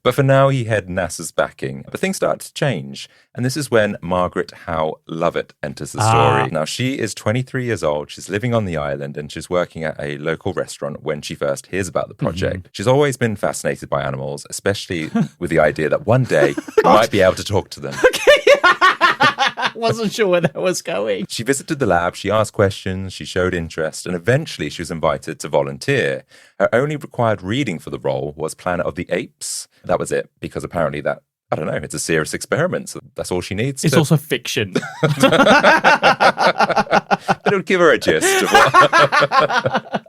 Speaker 1: But for now, he had NASA's backing. But things start to change. And this is when Margaret Howe Lovatt enters the story. Now, she is 23 years old. She's living on the island and she's working at a local restaurant when she first hears about the project. Mm-hmm. She's always been fascinated by animals, especially with the idea that one day you might be able to talk to them.
Speaker 2: Okay. Wasn't sure where that was going.
Speaker 1: She visited the lab, she asked questions, she showed interest, and eventually she was invited to volunteer. Her only required reading for the role was Planet of the Apes. That was it, because apparently that, I don't know, it's a serious experiment, so that's all she needs.
Speaker 2: It's also fiction.
Speaker 1: But it would give her a gist of what...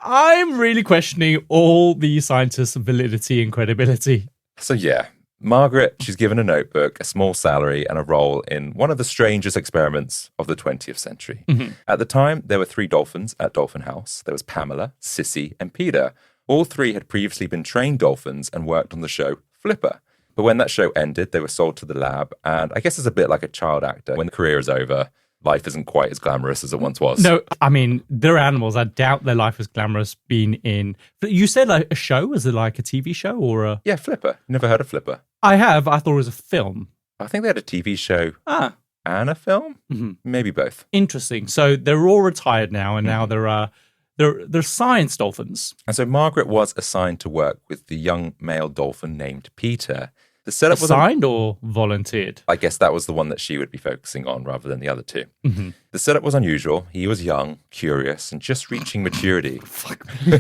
Speaker 2: I'm really questioning all the scientists' validity and credibility.
Speaker 1: So yeah, Margaret, she's given a notebook, a small salary, and a role in one of the strangest experiments of the 20th century. Mm-hmm. At the time, there were 3 dolphins at Dolphin House. There was Pamela, Sissy, and Peter. All 3 had previously been trained dolphins and worked on the show Flipper. But when that show ended, they were sold to the lab. And I guess it's a bit like a child actor. When the career is over, life isn't quite as glamorous as it once was.
Speaker 2: No, I mean, they're animals. I doubt their life was glamorous being in... You said like a show? Was it like a TV show or a...
Speaker 1: Yeah, Flipper. Never heard of Flipper?
Speaker 2: I have. I thought it was a film.
Speaker 1: I think they had a TV show and a film. Mm-hmm. Maybe both.
Speaker 2: Interesting. So they're all retired now, and now they're science dolphins.
Speaker 1: And so Margaret was assigned to work with the young male dolphin named Peter. The setup was
Speaker 2: assigned or volunteered?
Speaker 1: I guess that was the one that she would be focusing on rather than the other 2. Mm-hmm. The setup was unusual. He was young, curious, and just reaching maturity.
Speaker 2: Fuck me.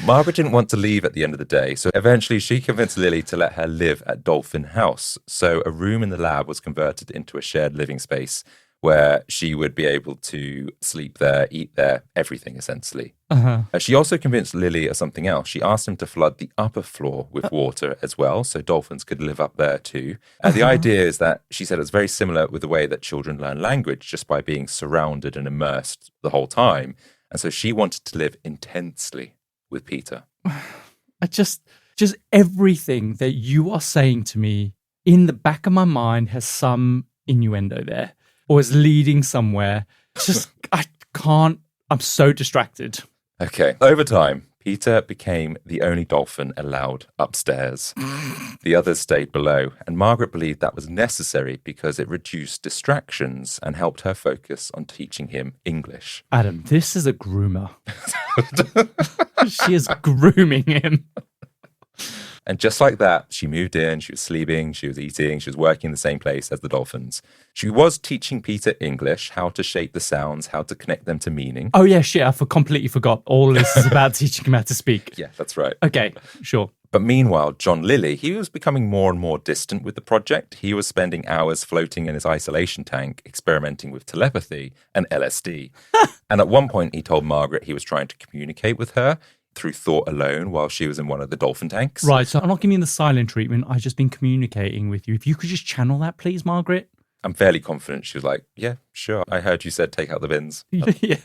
Speaker 1: Margaret didn't want to leave at the end of the day, so eventually she convinced Lily to let her live at Dolphin House. So a room in the lab was converted into a shared living space where she would be able to sleep there, eat there, everything essentially. Uh-huh. She also convinced Lily of something else. She asked him to flood the upper floor with water as well, so dolphins could live up there too. And the idea is that she said it's very similar with the way that children learn language, just by being surrounded and immersed the whole time. And so she wanted to live intensely with Peter.
Speaker 2: Just everything that you are saying to me in the back of my mind has some innuendo there. Or is leading somewhere. I can't. I'm so distracted.
Speaker 1: Okay. Over time, Peter became the only dolphin allowed upstairs. The others stayed below, and Margaret believed that was necessary because it reduced distractions and helped her focus on teaching him English.
Speaker 2: Adam, this is a groomer. She is grooming him.
Speaker 1: And just like that, she moved in, she was sleeping, she was eating, she was working in the same place as the dolphins. She was teaching Peter English, how to shape the sounds, how to connect them to meaning.
Speaker 2: Oh, yeah, shit, I completely forgot. All this is about teaching him how to speak.
Speaker 1: Yeah, that's right.
Speaker 2: Okay, sure.
Speaker 1: But meanwhile, John Lilly, he was becoming more and more distant with the project. He was spending hours floating in his isolation tank, experimenting with telepathy and LSD. And at one point, he told Margaret he was trying to communicate with her through thought alone while she was in one of the dolphin tanks.
Speaker 2: Right, so I'm not giving you the silent treatment. I've just been communicating with you. If you could just channel that, please, Margaret.
Speaker 1: I'm fairly confident she was like, yeah, sure. I heard you said take out the bins.
Speaker 2: Yeah.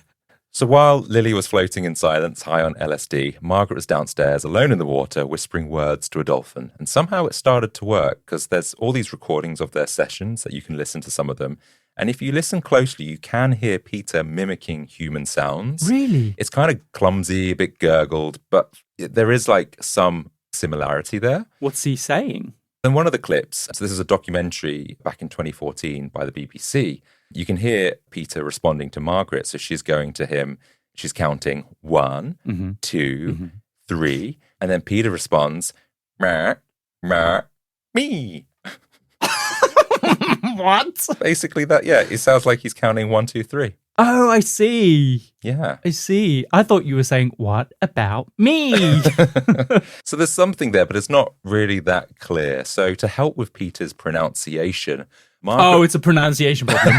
Speaker 1: So while Lily was floating in silence, high on LSD, Margaret was downstairs, alone in the water, whispering words to a dolphin. And somehow it started to work, because there's all these recordings of their sessions that you can listen to some of them. And if you listen closely, you can hear Peter mimicking human sounds.
Speaker 2: Really?
Speaker 1: It's kind of clumsy, a bit gurgled, but there is like some similarity there.
Speaker 2: What's he saying?
Speaker 1: In one of the clips, so this is a documentary back in 2014 by the BBC, you can hear Peter responding to Margaret. So she's going to him, she's counting 1, 2, 3, and then Peter responds, "Meh, meh, me."
Speaker 2: What?
Speaker 1: Basically that, yeah. It sounds like he's counting 1, 2, 3.
Speaker 2: Oh, I see.
Speaker 1: Yeah.
Speaker 2: I see. I thought you were saying, what about me?
Speaker 1: So there's something there, but it's not really that clear. So to help with Peter's pronunciation, Margaret...
Speaker 2: Oh, it's a pronunciation problem.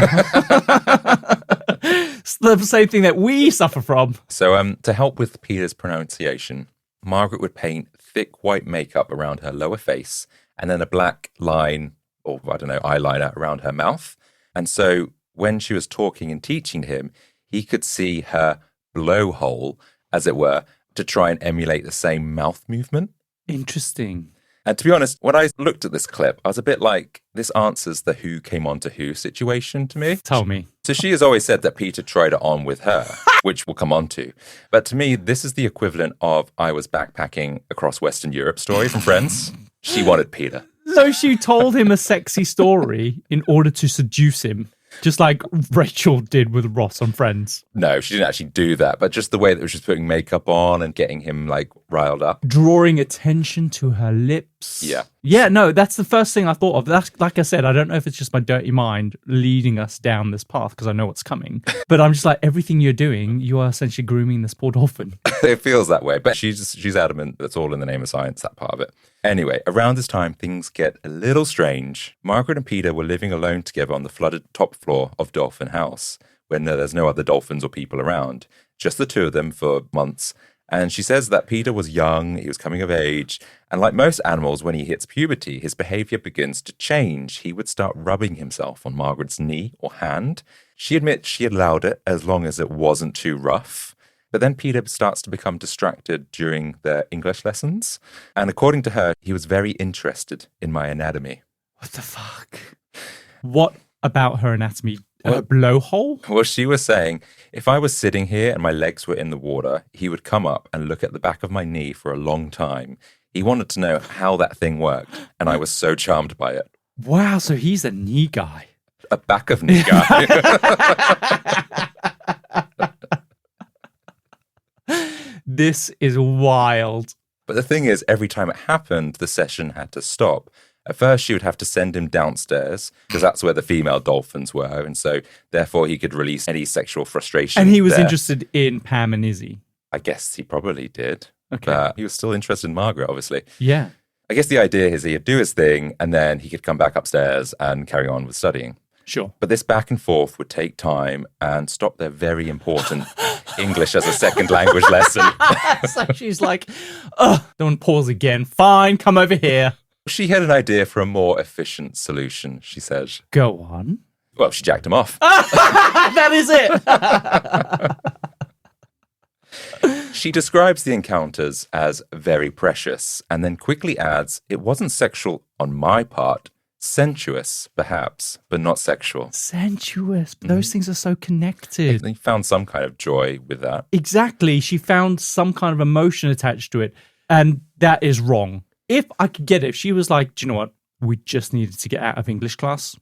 Speaker 2: It's the same thing that we suffer from.
Speaker 1: So to help with Peter's pronunciation, Margaret would paint thick white makeup around her lower face and then a black line, or I don't know, eyeliner around her mouth. And so when she was talking and teaching him, he could see her blowhole, as it were, to try and emulate the same mouth movement.
Speaker 2: Interesting.
Speaker 1: And to be honest, when I looked at this clip, I was a bit like, this answers the who came on to who situation to me.
Speaker 2: Tell me.
Speaker 1: So she has always said that Peter tried it on with her, which we'll come on to. But to me, this is the equivalent of I was backpacking across Western Europe story from Friends. She wanted Peter.
Speaker 2: So she told him a sexy story in order to seduce him. Just like Rachel did with Ross on Friends.
Speaker 1: No, she didn't actually do that, but just the way that she was putting makeup on and getting him like riled up.
Speaker 2: Drawing attention to her lips.
Speaker 1: Yeah.
Speaker 2: Yeah, no, that's the first thing I thought of. That's, like I said, I don't know if it's just my dirty mind leading us down this path because I know what's coming. But I'm just like, everything you're doing, you are essentially grooming this poor dolphin.
Speaker 1: It feels that way, but she's adamant that's all in the name of science, that part of it. Anyway, around this time, things get a little strange. Margaret and Peter were living alone together on the flooded top floor of Dolphin House, when there's no other dolphins or people around. Just the two of them for months. And she says that Peter was young, he was coming of age, and like most animals, when he hits puberty, his behavior begins to change. He would start rubbing himself on Margaret's knee or hand. She admits she allowed it as long as it wasn't too rough. But then Peter starts to become distracted during their English lessons. And according to her, he was very interested in my anatomy.
Speaker 2: What the fuck? What about her anatomy? A blowhole?
Speaker 1: Well, she was saying, if I was sitting here and my legs were in the water, he would come up and look at the back of my knee for a long time. He wanted to know how that thing worked, and I was so charmed by it.
Speaker 2: Wow, so he's a knee guy.
Speaker 1: A back of knee guy.
Speaker 2: This is wild.
Speaker 1: But the thing is, every time it happened, the session had to stop. At first, she would have to send him downstairs because that's where the female dolphins were. And so, therefore, he could release any sexual frustration.
Speaker 2: And he was
Speaker 1: there.
Speaker 2: interested in Pam and Izzy.
Speaker 1: I guess he probably did.
Speaker 2: Okay.
Speaker 1: But he was still interested in Margaret, obviously.
Speaker 2: Yeah.
Speaker 1: I guess the idea is he'd do his thing and then he could come back upstairs and carry on with studying.
Speaker 2: Sure.
Speaker 1: But this back and forth would take time and stop their very important English as a second language lesson.
Speaker 2: So she's like, oh, don't pause again. Fine, come over here.
Speaker 1: She had an idea for a more efficient solution, she says.
Speaker 2: Go on.
Speaker 1: Well, she jacked him off.
Speaker 2: That is it.
Speaker 1: She describes the encounters as very precious and then quickly adds, it wasn't sexual on my part. Sensuous, perhaps, but not sexual.
Speaker 2: Sensuous. Those things are so connected.
Speaker 1: He found some kind of joy with that.
Speaker 2: Exactly. She found some kind of emotion attached to it. And that is wrong. If I could get it, if she was like, do you know what? We just needed to get out of English class.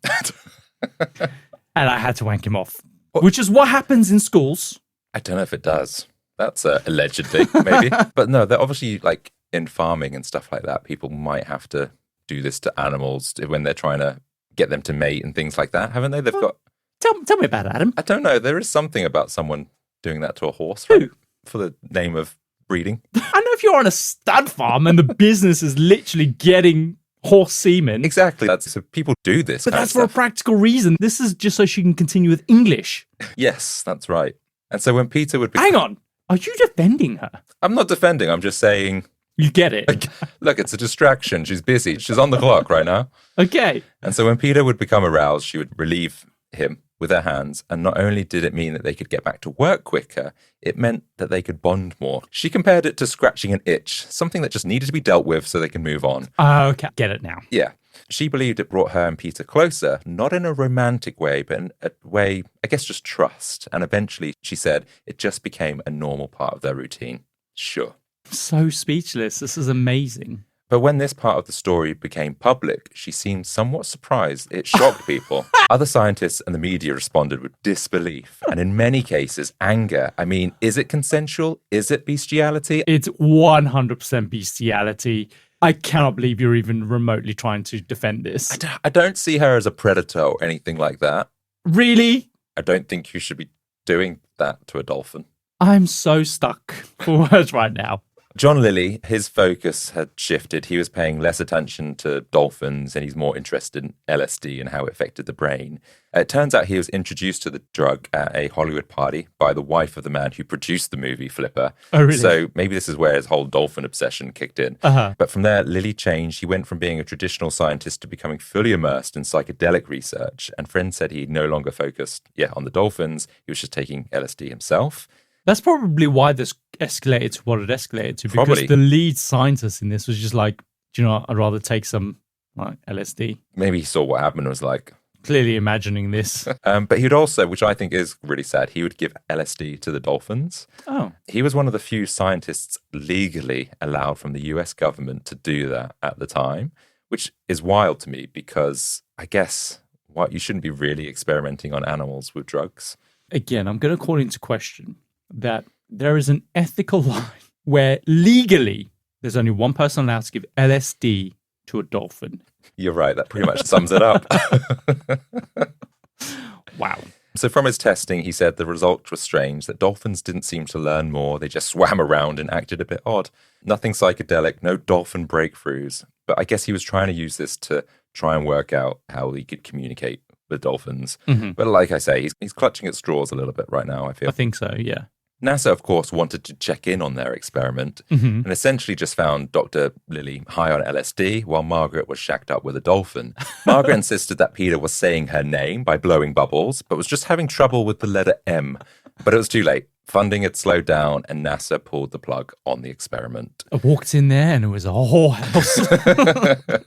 Speaker 2: And I had to wank him off. Which is what happens in schools.
Speaker 1: I don't know if it does. That's allegedly, maybe. But no, they're obviously like in farming and stuff like that. People might have to do this to animals when they're trying to get them to mate and things like that, haven't they? They've got...
Speaker 2: Tell me about it, Adam.
Speaker 1: I don't know. There is something about someone doing that to a horse.
Speaker 2: Who?
Speaker 1: Right? For the name of breeding.
Speaker 2: I know if you're on a stud farm and the business is literally getting horse semen.
Speaker 1: Exactly. So people do this.
Speaker 2: But
Speaker 1: kind
Speaker 2: that's
Speaker 1: of
Speaker 2: for a
Speaker 1: stuff.
Speaker 2: practical reason. This is just so she can continue with English.
Speaker 1: Yes, that's right. And so when Peter would...
Speaker 2: Hang on. Are you defending her?
Speaker 1: I'm not defending. I'm just saying...
Speaker 2: You get it.
Speaker 1: Look, it's a distraction. She's busy. She's on the clock right now.
Speaker 2: Okay.
Speaker 1: And so when Peter would become aroused, she would relieve him with her hands. And not only did it mean that they could get back to work quicker, it meant that they could bond more. She compared it to scratching an itch, something that just needed to be dealt with so they can move on.
Speaker 2: Okay. Get it now.
Speaker 1: Yeah. She believed it brought her and Peter closer, not in a romantic way, but in a way, I guess, just trust. And eventually, she said, it just became a normal part of their routine. Sure.
Speaker 2: So speechless. This is amazing.
Speaker 1: But when this part of the story became public, she seemed somewhat surprised. It shocked people. Other scientists and the media responded with disbelief and in many cases, anger. I mean, is it consensual? Is it bestiality?
Speaker 2: It's 100% bestiality. I cannot believe you're even remotely trying to defend this.
Speaker 1: I don't see her as a predator or anything like that.
Speaker 2: Really?
Speaker 1: I don't think you should be doing that to a dolphin.
Speaker 2: I'm so stuck for words right now.
Speaker 1: John Lilly, his focus had shifted. He was paying less attention to dolphins and he's more interested in LSD and how it affected the brain. It turns out he was introduced to the drug at a Hollywood party by the wife of the man who produced the movie Flipper.
Speaker 2: Oh, really?
Speaker 1: So maybe this is where his whole dolphin obsession kicked in.
Speaker 2: Uh-huh.
Speaker 1: But from there, Lilly changed. He went from being a traditional scientist to becoming fully immersed in psychedelic research. And friends said he no longer focused on the dolphins. He was just taking LSD himself.
Speaker 2: That's probably why this escalated to what it escalated to. Because
Speaker 1: Probably.
Speaker 2: the lead scientist in this was just like, do you know what? I'd rather take some like LSD.
Speaker 1: Maybe he saw what happened and was like...
Speaker 2: Clearly imagining this.
Speaker 1: But he'd also, which I think is really sad, he would give LSD to the dolphins.
Speaker 2: Oh.
Speaker 1: He was one of the few scientists legally allowed from the US government to do that at the time, which is wild to me because I guess What, you shouldn't be really experimenting on animals with drugs.
Speaker 2: Again, I'm going to call into question that there is an ethical line where legally there's only one person allowed to give LSD to a dolphin.
Speaker 1: You're right. That pretty much sums it up.
Speaker 2: Wow.
Speaker 1: So from his testing, he said the results were strange, that dolphins didn't seem to learn more. They just swam around and acted a bit odd. Nothing psychedelic, no dolphin breakthroughs. But I guess he was trying to use this to try and work out how he could communicate with dolphins.
Speaker 2: Mm-hmm.
Speaker 1: But like I say, he's clutching at straws a little bit right now, I feel.
Speaker 2: I think so, yeah.
Speaker 1: NASA, of course, wanted to check in on their experiment and essentially just found Dr. Lilly high on LSD while Margaret was shacked up with a dolphin. Margaret insisted that Peter was saying her name by blowing bubbles, but was just having trouble with the letter M. But it was too late. Funding had slowed down and NASA pulled the plug on the experiment.
Speaker 2: I walked in there and it was a whorehouse.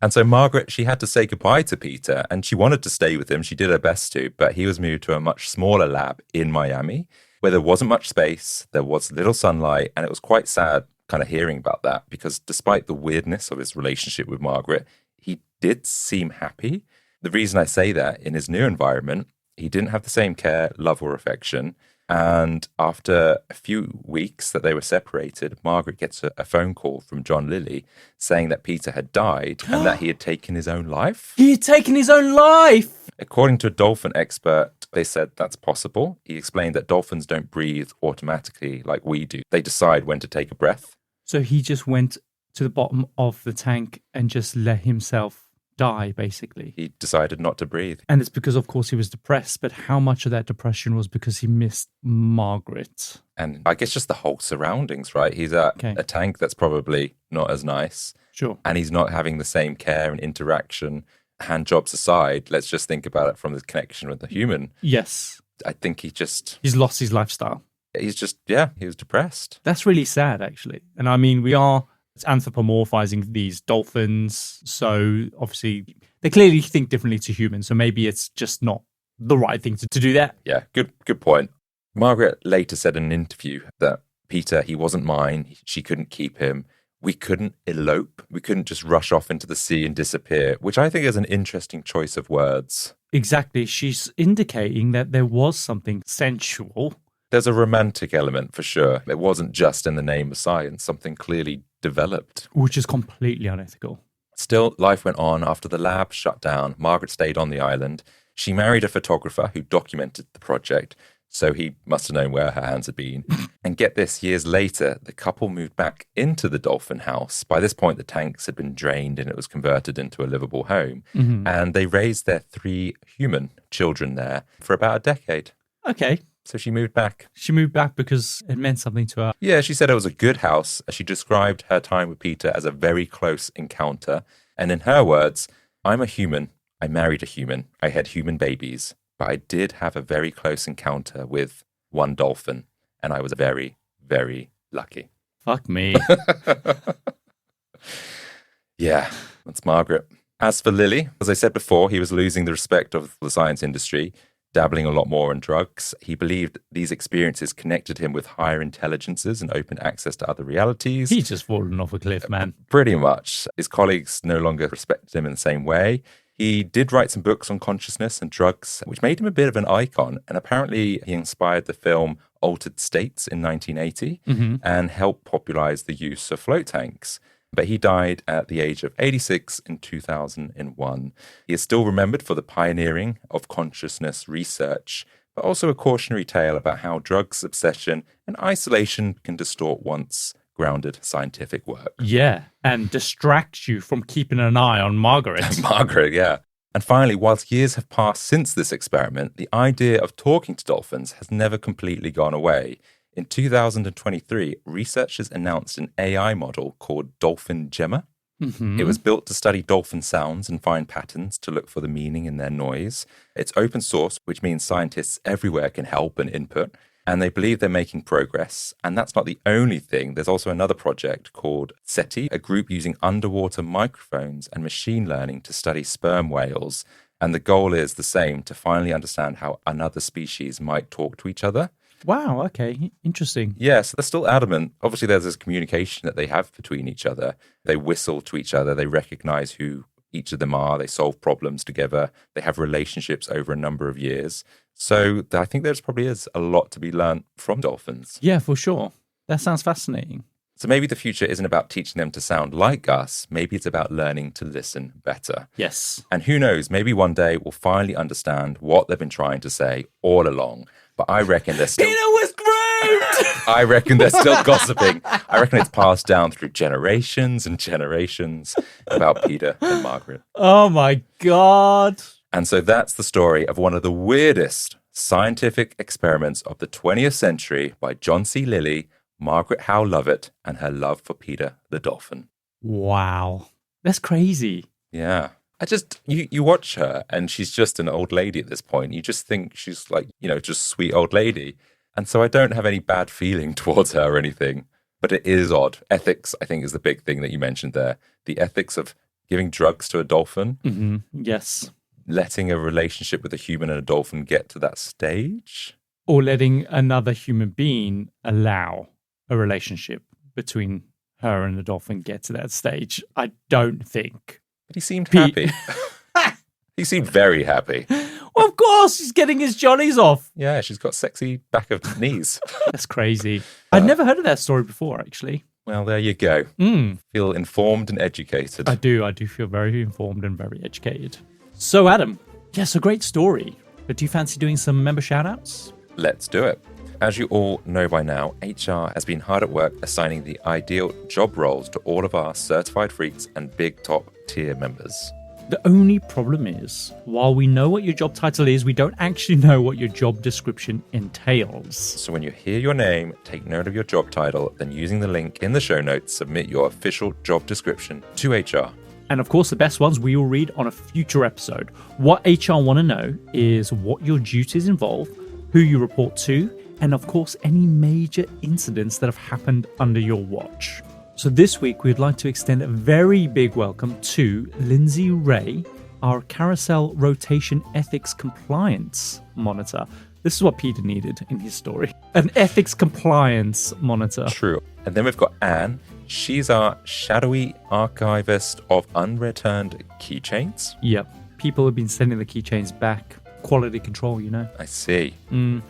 Speaker 1: And so Margaret, she had to say goodbye to Peter and she wanted to stay with him. She did her best to, but he was moved to a much smaller lab in Miami where there wasn't much space, there was little sunlight, and it was quite sad kind of hearing about that because despite the weirdness of his relationship with Margaret, he did seem happy. The reason I say that, in his new environment, he didn't have the same care, love, or affection. And after a few weeks that they were separated, Margaret gets a phone call from John Lilly saying that Peter had died and that he had taken his own life.
Speaker 2: He had taken his own life!
Speaker 1: According to a dolphin expert, they said that's possible. He explained that dolphins don't breathe automatically like we do. They decide when to take a breath.
Speaker 2: So he just went to the bottom of the tank and just let himself die, basically.
Speaker 1: He decided not to breathe.
Speaker 2: And it's because, of course, he was depressed, but how much of that depression was because he missed Margaret?
Speaker 1: And I guess just the whole surroundings, right? He's at a tank that's probably not as nice.
Speaker 2: Sure.
Speaker 1: And he's not having the same care and interaction. Hand jobs aside, let's just think about it from the connection with the human.
Speaker 2: Yes.
Speaker 1: I think
Speaker 2: he's lost his lifestyle.
Speaker 1: He was depressed.
Speaker 2: That's really sad, actually. And I mean, we are anthropomorphizing these dolphins. So obviously, they clearly think differently to humans. So maybe it's just not the right thing to do that.
Speaker 1: Yeah, good point. Margaret later said in an interview that Peter, he wasn't mine. She couldn't keep him. We couldn't elope. We couldn't just rush off into the sea and disappear, which I think is an interesting choice of words.
Speaker 2: Exactly. She's indicating that there was something sensual.
Speaker 1: There's a romantic element for sure. It wasn't just in the name of science, something clearly developed.
Speaker 2: Which is completely unethical.
Speaker 1: Still, life went on after the lab shut down. Margaret stayed on the island. She married a photographer who documented the project, so he must have known where her hands had been. And get this, years later, the couple moved back into the Dolphin House. By this point, the tanks had been drained and it was converted into a livable home. And they raised their 3 human children there for about a decade.
Speaker 2: Okay.
Speaker 1: So she moved back.
Speaker 2: She moved back because it meant something to her.
Speaker 1: Yeah, she said it was a good house. She described her time with Peter as a very close encounter. And in her words, I'm a human. I married a human. I had human babies. But I did have a very close encounter with one dolphin. And I was very, very lucky.
Speaker 2: Fuck me.
Speaker 1: Yeah, that's Margaret. As for Lilly, as I said before, he was losing the respect of the science industry, dabbling a lot more in drugs. He believed these experiences connected him with higher intelligences and opened access to other realities.
Speaker 2: He's just fallen off a cliff, man.
Speaker 1: Pretty much. His colleagues no longer respected him in the same way. He did write some books on consciousness and drugs, which made him a bit of an icon. And apparently he inspired the film Altered States in 1980 and helped popularize the use of float tanks. But he died at the age of 86 in 2001. He is still remembered for the pioneering of consciousness research, but also a cautionary tale about how drugs, obsession, and isolation can distort once grounded scientific work.
Speaker 2: Yeah, and distract you from keeping an eye on Margaret.
Speaker 1: Margaret, yeah. And finally, whilst years have passed since this experiment, the idea of talking to dolphins has never completely gone away. In 2023, researchers announced an AI model called Dolphin Gemma. It was built to study dolphin sounds and find patterns to look for the meaning in their noise. It's open source, which means scientists everywhere can help and input. And they believe they're making progress. And that's not the only thing. There's also another project called SETI, a group using underwater microphones and machine learning to study sperm whales. And the goal is the same, to finally understand how another species might talk to each other.
Speaker 2: Wow, okay, interesting.
Speaker 1: Yes, they're still adamant. Obviously, there's this communication that they have between each other. They whistle to each other. They recognize who each of them are. They solve problems together. They have relationships over a number of years. So I think there's probably is a lot to be learned from dolphins.
Speaker 2: Yeah, for sure. That sounds fascinating.
Speaker 1: So maybe the future isn't about teaching them to sound like us. Maybe it's about learning to listen better.
Speaker 2: Yes.
Speaker 1: And who knows, maybe one day we'll finally understand what they've been trying to say all along. But I reckon they're still...
Speaker 2: Peter was groomed!
Speaker 1: I reckon they're still gossiping. I reckon it's passed down through generations and generations about Peter and Margaret.
Speaker 2: Oh my God.
Speaker 1: And so that's the story of one of the weirdest scientific experiments of the 20th century by John C. Lilly, Margaret Howe Lovatt, and her love for Peter the dolphin.
Speaker 2: Wow. That's crazy.
Speaker 1: Yeah. You watch her and she's just an old lady at this point. You just think she's like, just sweet old lady. And so I don't have any bad feeling towards her or anything, but it is odd. Ethics, I think, is the big thing that you mentioned there. The ethics of giving drugs to a dolphin.
Speaker 2: Mm-hmm. Yes.
Speaker 1: Letting a relationship with a human and a dolphin get to that stage.
Speaker 2: Or letting another human being allow a relationship between her and the dolphin get to that stage. I don't think.
Speaker 1: But he seemed happy. He seemed very happy.
Speaker 2: Well, of course, he's getting his jollies off.
Speaker 1: Yeah, she's got sexy back of knees.
Speaker 2: That's crazy. I'd never heard of that story before, actually.
Speaker 1: Well, there you go. Feel informed and educated.
Speaker 2: I do feel very informed and very educated. So, Adam, yes, a great story. But do you fancy doing some member shout-outs?
Speaker 1: Let's do it. As you all know by now, HR has been hard at work assigning the ideal job roles to all of our certified freaks and big top tier members.
Speaker 2: The only problem is, while we know what your job title is, we don't actually know what your job description entails.
Speaker 1: So when you hear your name, take note of your job title, then using the link in the show notes, submit your official job description to HR.
Speaker 2: And of course, the best ones we will read on a future episode. What HR want to know is what your duties involve, who you report to, and of course, any major incidents that have happened under your watch. So this week, we'd like to extend a very big welcome to Lindsay Ray, our Carousel Rotation Ethics Compliance Monitor. This is what Peter needed in his story. An ethics compliance monitor.
Speaker 1: True. And then we've got Anne. She's our shadowy archivist of unreturned keychains.
Speaker 2: Yep. People have been sending the keychains back. Quality control,
Speaker 1: I see.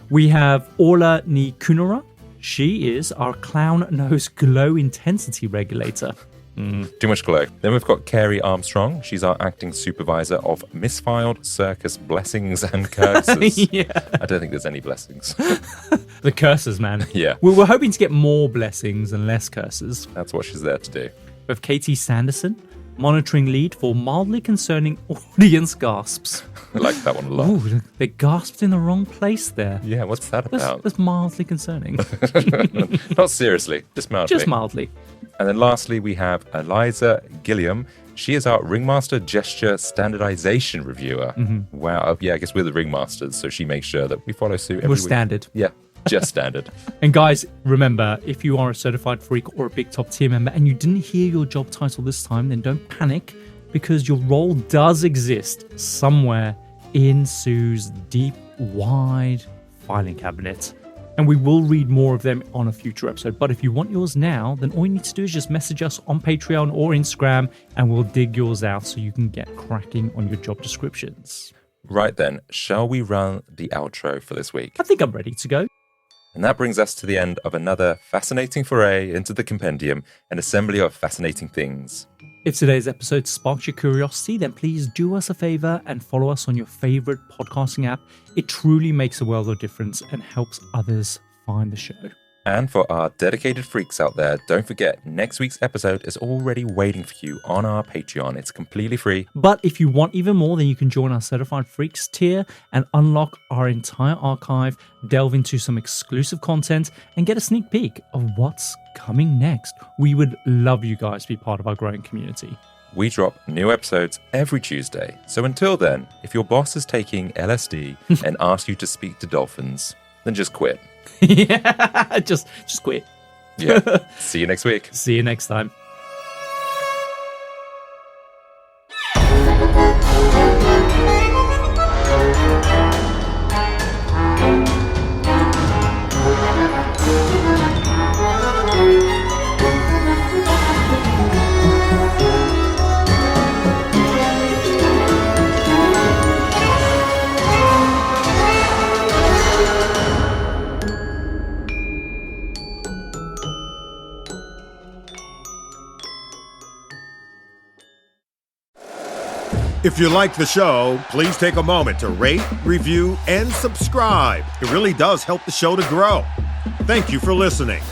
Speaker 2: We have Orla Nikunura. She is our clown nose glow intensity regulator.
Speaker 1: Too much glow. Then we've got Carrie Armstrong. She's our acting supervisor of misfiled circus blessings and curses.
Speaker 2: Yeah.
Speaker 1: I don't think there's any blessings.
Speaker 2: The curses, man.
Speaker 1: Yeah.
Speaker 2: We were hoping to get more blessings and less curses.
Speaker 1: That's what she's there to do.
Speaker 2: We have Katie Sanderson, monitoring lead for mildly concerning audience gasps.
Speaker 1: I like that one a lot.
Speaker 2: Ooh, they gasped in the wrong place there.
Speaker 1: Yeah, what's that about?
Speaker 2: That's mildly concerning.
Speaker 1: Not seriously, just mildly.
Speaker 2: Just mildly.
Speaker 1: And then lastly, we have Eliza Gilliam. She is our Ringmaster Gesture Standardization Reviewer. Wow. Yeah, I guess we're the Ringmasters, so she makes sure that we follow suit every
Speaker 2: We're
Speaker 1: week.
Speaker 2: standard.
Speaker 1: Yeah, just standard.
Speaker 2: And guys, remember, if you are a certified freak or a big top tier member and you didn't hear your job title this time, then don't panic, because your role does exist somewhere in Sue's deep, wide filing cabinet. And we will read more of them on a future episode. But if you want yours now, then all you need to do is just message us on Patreon or Instagram, and we'll dig yours out so you can get cracking on your job descriptions.
Speaker 1: Right then, shall we run the outro for this week?
Speaker 2: I think I'm ready to go.
Speaker 1: And that brings us to the end of another fascinating foray into the compendium, an assembly of fascinating things.
Speaker 2: If today's episode sparks your curiosity, then please do us a favor and follow us on your favorite podcasting app. It truly makes a world of difference and helps others find the show.
Speaker 1: And for our dedicated freaks out there, don't forget, next week's episode is already waiting for you on our Patreon. It's completely free.
Speaker 2: But if you want even more, then you can join our Certified Freaks tier and unlock our entire archive, delve into some exclusive content, and get a sneak peek of what's coming next. We would love you guys to be part of our growing community.
Speaker 1: We drop new episodes every Tuesday. So until then, if your boss is taking LSD and asks you to speak to dolphins, then just quit.
Speaker 2: Yeah, just quit.
Speaker 1: Yeah. See you next week.
Speaker 2: See you next time.
Speaker 3: If you like the show, please take a moment to rate, review, and subscribe. It really does help the show to grow. Thank you for listening.